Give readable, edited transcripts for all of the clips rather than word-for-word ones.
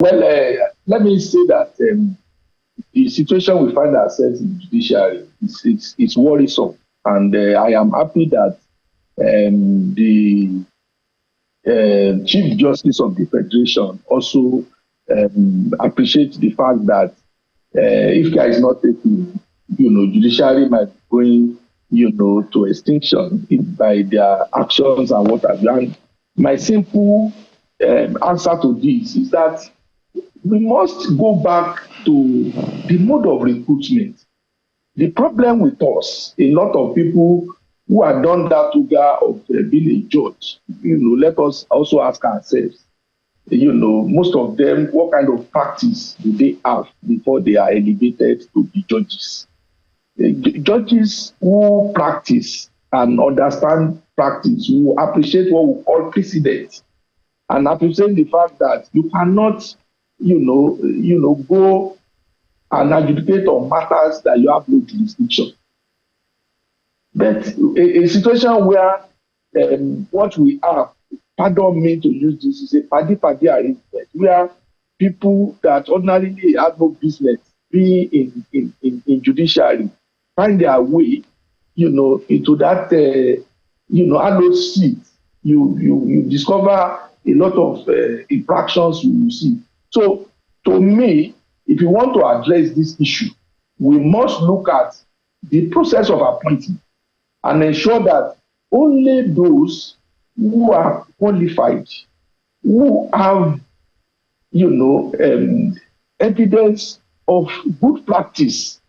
Well, let me say that the situation we find ourselves in the judiciary is worrisome, and I am happy that the Chief Justice of the Federation also appreciates the fact that if care is not taken, judiciary might be going, to extinction by their actions and what have you. And my simple answer to this is that we must go back to the mode of recruitment. The problem with us, a lot of people who have done that toga of being a judge, let us also ask ourselves, most of them, what kind of practice do they have before they are elevated to be judges? Judges who practice and understand practice, who appreciate what we call precedent, and appreciate the fact that you cannot, go and adjudicate on matters that you have no jurisdiction. But a situation where what we have, pardon me to use this, is a paddy arrangement where people that ordinarily have no business being in judiciary find their way, into that, hallowed seat. You discover a lot of infractions you will see. So, to me, if you want to address this issue, we must look at the process of appointing and ensure that only those who are qualified, who have, evidence of good practice,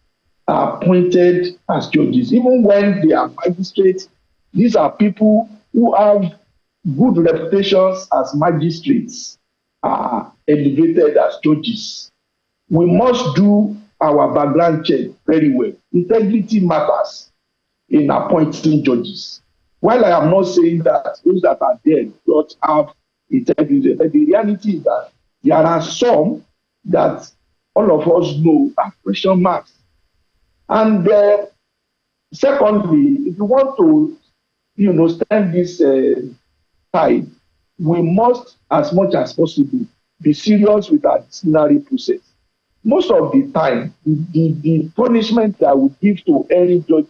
are appointed as judges. Even when they are magistrates, these are people who have good reputations as magistrates, are elevated as judges. We must do our background check very well. Integrity matters in appointing judges. While I am not saying that those that are there don't have integrity, but the reality is that there are some that all of us know are question marks. And secondly, if you want to, stand this tide, we must, as much as possible, be serious with our disciplinary process. Most of the time, the punishment that we give to any judge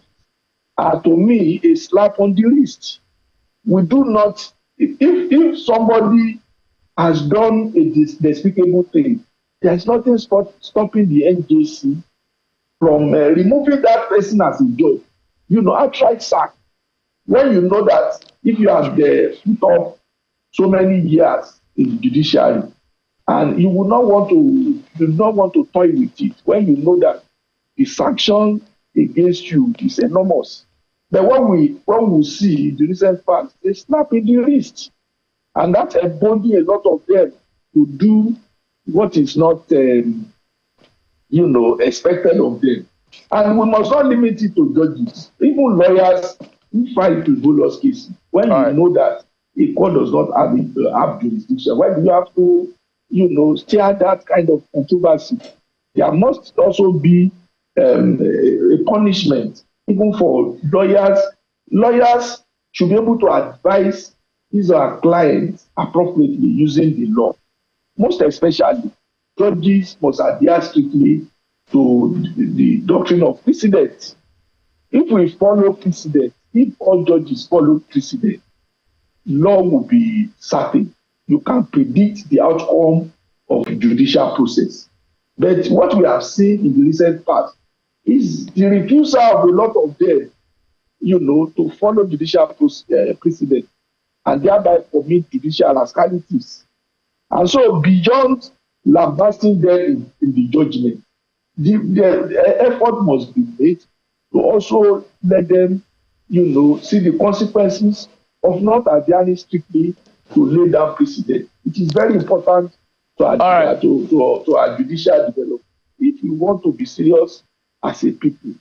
are, to me, a slap on the wrist. We do not, if somebody has done a despicable thing, there's nothing stopping the NJC from removing that person as a judge. Outright sack. When you know that if you have put off so many years in the judiciary, and you will not want to toy with it when you know that the sanction against you is enormous. But when we see the recent past, they snap in the wrist, and that emboldened a lot of them to do what is not, expected of them. And we must not limit it to judges, even lawyers who file frivolous cases. When you know that a court does not have jurisdiction, why do you have to, steer that kind of controversy? There must also be a punishment, even for lawyers. Lawyers should be able to advise his or her clients appropriately using the law. Most especially, judges must adhere strictly to the doctrine of precedent. If we follow precedent, if all judges follow precedent, law will be certain. You can predict the outcome of the judicial process. But what we have seen in the recent past is the refusal of a lot of them, to follow judicial precedent and thereby commit judicial rascalities. And so, beyond lambasting them in the judgment, the effort must be made to also let them, see the consequences of not adhering strictly to lay down precedent. It is very important to adhere to our judicial development. If you want to be serious as a people,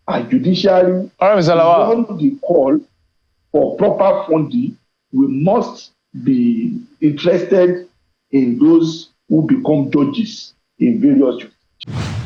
our judiciary, beyond the call for proper funding, we must be interested in those who become judges in various jurisdictions.